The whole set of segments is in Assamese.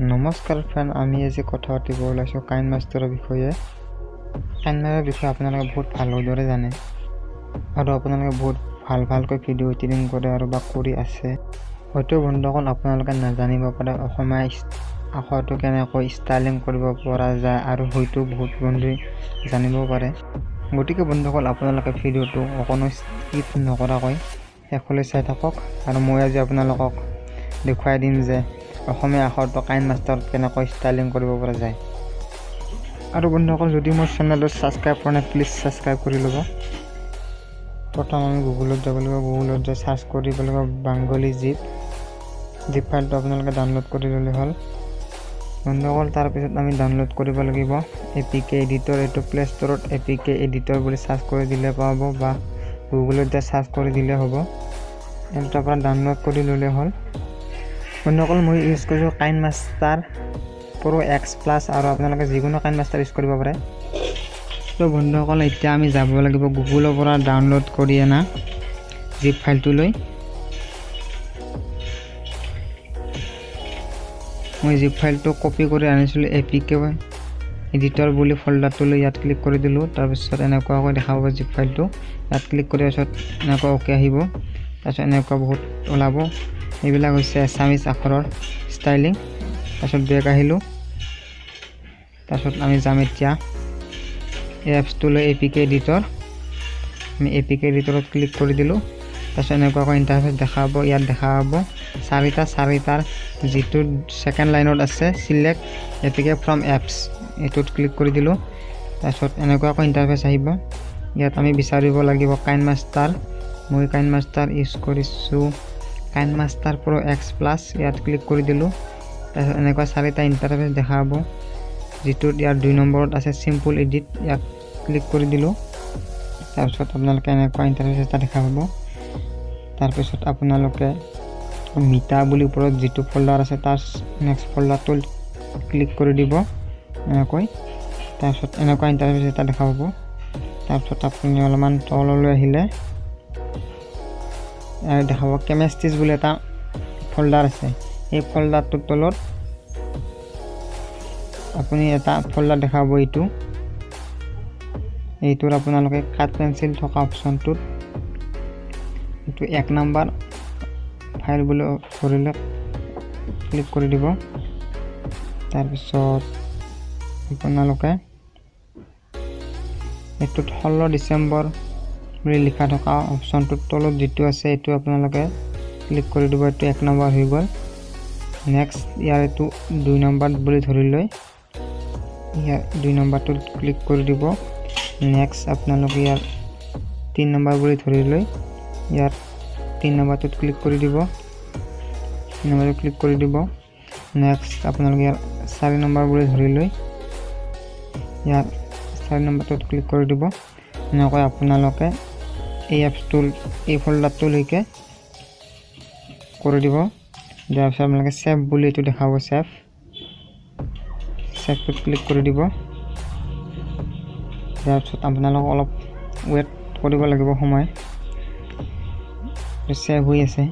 নমস্কাৰ ফ্ৰেণ্ড, আমি আজি কথা পাতিব ওলাইছোঁ KindMasteৰ বিষয়ে। KindMasteৰ বিষয়ে আপোনালোকে বহুত ভালদৰে জানে আৰু আপোনালোকে বহুত ভালকৈ ভিডিঅ' এডিটিং কৰে আৰু বা কৰি আছে। হয়তো বন্ধুসকল আপোনালোকে নাজানিব পাৰে অসমীয়া আখৰটো কেনেকৈ ষ্টাইলিং কৰিব পৰা যায় আৰু হয়তো বহুত বন্ধুই জানিব পাৰে। গতিকে বন্ধুসকল আপোনালোকে ভিডিঅ'টো অকণো স্কিপ নকৰাকৈ শেষলৈ চাই থাকক আৰু মই আজি আপোনালোকক দেখুৱাই দিম যে অসমীয়া আখৰটো KindMasteৰত কেনেকৈ ষ্টাইলিং কৰিব পৰা যায়। আৰু বন্ধুসকল যদি মোৰ চেনেলটো ছাবস্ক্ৰাইব কৰা নাই প্লিজ ছাবস্ক্ৰাইব কৰি ল'ব। প্ৰথম আমি গুগলত যাব লাগিব, গুগলত যাই ছাৰ্চ কৰিব লাগিব বেংগলী জিপ ফাইলটো আপোনালোকে ডাউনলোড কৰি ল'লে হ'ল। বন্ধুসকল তাৰপিছত আমি ডাউনলোড কৰিব লাগিব APK এডিটৰ। এইটো প্লে ষ্টৰত APK এডিটৰ বুলি ছাৰ্চ কৰি দিলে পাব বা গুগলত যাই ছাৰ্চ কৰি দিলে হ'ব। তাৰ পৰা ডাউনলোড কৰি ল'লে হ'ল। বন্ধুসকল মই ইউজ কৰিছোঁ KindMaste Pro X Plus আৰু আপোনালোকে যিকোনো KindMaste ইউজ কৰিব পাৰে। তো বন্ধুসকল এতিয়া আমি যাব লাগিব গুগলৰ পৰা ডাউনলোড কৰি অনা জিপ ফাইলটোলৈ। মই জিপ ফাইলটো কপি কৰি আনিছিলোঁ APK এডিটৰ বুলি ফল্ডাৰটোলৈ। ইয়াত ক্লিক কৰি দিলোঁ। তাৰপিছত এনেকুৱাকৈ দেখাব জিপ ফাইলটো। ইয়াত ক্লিক কৰাৰ পিছত এনেকুৱা অ'কে আহিব। তাৰপিছত এনেকুৱা বহুত ওলাব। এইবিলাক হৈছে এছামিজ আখৰৰ ষ্টাইলিং। তাৰপিছত বেক আহিলোঁ। তাৰপিছত আমি যাম এতিয়া এই এপছটোলৈ APK এডিটৰ। আমি APK এডিটৰত ক্লিক কৰি দিলোঁ। তাৰপিছত এনেকুৱাকৈ ইণ্টাৰফেচ দেখা পাব। ইয়াত দেখা পাব চাৰিটাৰ যিটো ছেকেণ্ড লাইনত আছে চিলেক্ট APK ফ্ৰম এপছ, এইটোত ক্লিক কৰি দিলোঁ। তাৰপিছত এনেকুৱাকৈ ইণ্টাৰফেচ আহিব। ইয়াত আমি বিচাৰিব লাগিব KindMaste। মই KindMaste ইউজ কৰিছোঁ KindMaste Pro X Plus। ইয়াত ক্লিক কৰি দিলোঁ। তাৰপিছত এনেকুৱা চাৰিটা ইণ্টাৰফেচ দেখা পাব, যিটোত ইয়াৰ 2 নম্বৰত আছে চিম্পল এডিট। ইয়াত ক্লিক কৰি দিলোঁ। তাৰপিছত আপোনালোকে এনেকুৱা ইণ্টাৰফেচ এটা দেখা পাব। তাৰপিছত আপোনালোকে মিটা বুলি ওপৰত যিটো ফল্ডাৰ আছে তাৰ নেক্সট ফল্ডাৰটো ক্লিক কৰি দিব এনেকৈ। তাৰপিছত এনেকুৱা ইণ্টাৰফেচ এটা দেখা পাব। তাৰপিছত আপুনি অলপমান তললৈ আহিলে দেখা পাব KindMaste বুলি এটা ফল্ডাৰ আছে। এই ফল্ডাৰটোৰ তলত আপুনি এটা ফল্ডাৰ দেখা পাব। এইটোৰ আপোনালোকে কাট পেঞ্চিল থকা অপশ্যনটোত এইটো 1 নম্বৰ ফাইল বুলি ধৰিলে ক্লিক কৰি দিব। তাৰপিছত আপোনালোকে এইটোত 16 ডিচেম্বৰ বুলি লিখা থকা অপশ্যনটোৰ তলত যিটো আছে এইটো আপোনালোকে ক্লিক কৰি দিব। এইটো 1 নম্বৰ হৈ গ'ল। নেক্সট ইয়াৰ এইটো 2 নম্বৰ বুলি ধৰি লৈ ইয়াৰ 2 নম্বৰটোত ক্লিক কৰি দিব। নেক্সট আপোনালোকে ইয়াৰ 3 নম্বৰ বুলি ধৰি লৈ ইয়াৰ 3 নম্বৰটোত ক্লিক কৰি দিব। 3 নম্বৰটোত ক্লিক কৰি দিব। নেক্সট আপোনালোকে ইয়াৰ 4 নম্বৰ বুলি ধৰি লৈ ইয়াৰ 4 নম্বৰটোত ক্লিক কৰি দিব। এনেকৈ আপোনালোকে এই এপছটোৰ এই ফল্ডাৰটোলৈকে কৰি দিব। দিয়াৰ পিছত আপোনালোকে ছেভ বুলি এইটো দেখাব, ছেভটোত ক্লিক কৰি দিব। দিয়াৰ পিছত আপোনালোক অলপ ৱেইট কৰিব লাগিব সময়। ছেভ হৈ আছে।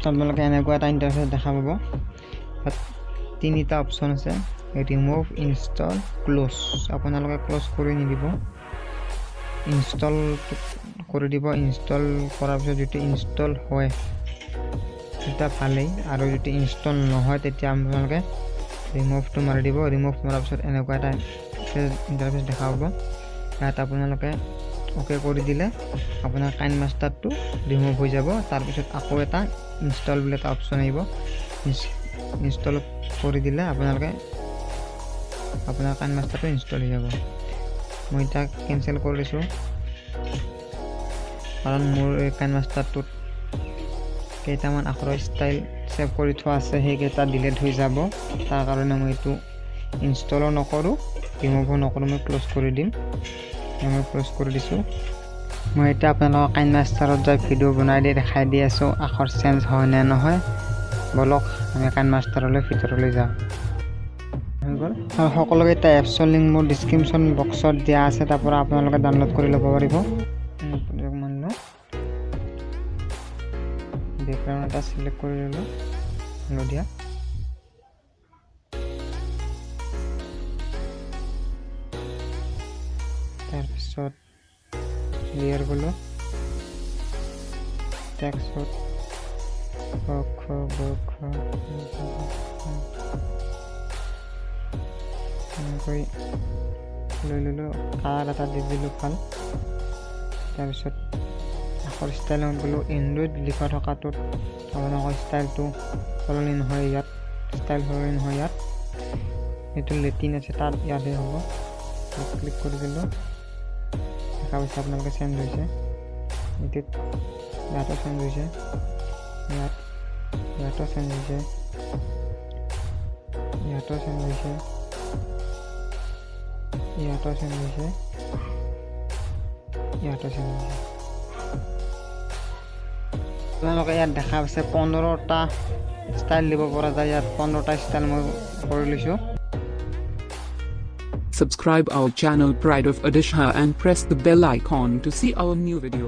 আপোনালোকে এনেকুৱা এটা ইণ্টাৰফেচ দেখা পাব। তাত 3টা অপশ্যন আছে, ৰিমুভ, ইনষ্টল, ক্ল'জ। আপোনালোকে ক্ল'জ কৰি নিদিব, ইনষ্টল কৰি দিব। ইনষ্টল কৰাৰ পিছত যদি ইনষ্টল হয় তেতিয়া ভালেই, আৰু যদি ইনষ্টল নহয় তেতিয়া আপোনালোকে ৰিমুভটো মাৰি দিব। ৰিমুভ মৰাৰ পিছত এনেকুৱা এটা ইণ্টাৰফেচ দেখা পাব। ইয়াত আপোনালোকে অ'কে কৰি দিলে আপোনাৰ KindMasteটো ৰিমুভ হৈ যাব। তাৰপিছত আকৌ এটা ইনষ্টল বুলি এটা অপশ্যন আহিব। ইনষ্টল কৰি দিলে আপোনালোকে আপোনাৰ KindMasteটো ইনষ্টল হৈ যাব। মই এতিয়া কেনচেল কৰি দিছোঁ কাৰণ মোৰ এই KindMasteটোত কেইটামান আখৰৰ ষ্টাইল ছেভ কৰি থোৱা আছে, সেইকেইটা ডিলিট হৈ যাব। তাৰ কাৰণে মই এইটো ইনষ্টলো নকৰোঁ, ৰিমুভো নকৰোঁ, মই ক্ল'জ কৰি দিম। মই ক্ল'জ কৰি দিছোঁ। মই এতিয়া আপোনালোকক KindMasteৰত যাই ভিডিঅ' বনাই দি দেখাই দি আছোঁ আখৰ চেঞ্জ হয় নে নহয়। বলক আমি KindMasteৰলৈ ভিতৰলৈ যাওঁ। হৈ গ'ল। আৰু সকলোকেইটা এপছৰ লিংক মোৰ ডিছক্ৰিপশ্যন বক্সত দিয়া আছে, তাৰ পৰা আপোনালোকে ডাউনলোড কৰি ল'ব পাৰিব। বেক বেকগ্ৰাউণ্ড এটা চিলেক্ট কৰি ল'লোঁ হালধীয়া তাৰপিছত লেয়াৰ গ'লোঁ টেক্সট এনেকৈ লৈ ল'লোঁ কালাৰ এটা দি দিলোঁ ভাল তাৰপিছত আখৰ ষ্টাইলত গ'লোঁ এণ্ড্ৰইড লিখা থকাটোত আপোনালোকৰ ষ্টাইলটো সলনি নহয় ইয়াত ষ্টাইল সলনি নহয় ইয়াত এইটো লেটিন আছে তাত ইয়াতহে হ'ব ক্লিক কৰি দিলোঁ দেখা পাইছে আপোনালোকে চেঞ্জ হৈছে এইটোত ইয়াতো চেঞ্জ হৈছে ইয়াতো চেঞ্জ হৈছে ইয়াতো চেঞ্জ হৈছে ইয়াতো চেঞ্জ হৈছে ইয়াতো চেঞ্জ হৈছে আপোনালোকে ইয়াত দেখা পাইছে 15টা ষ্টাইল দিব পৰা যায় ইয়াত 15টা ষ্টাইল মই কৰি লৈছোঁ Subscribe our channel Pride of Odisha and press the bell icon to see our new video.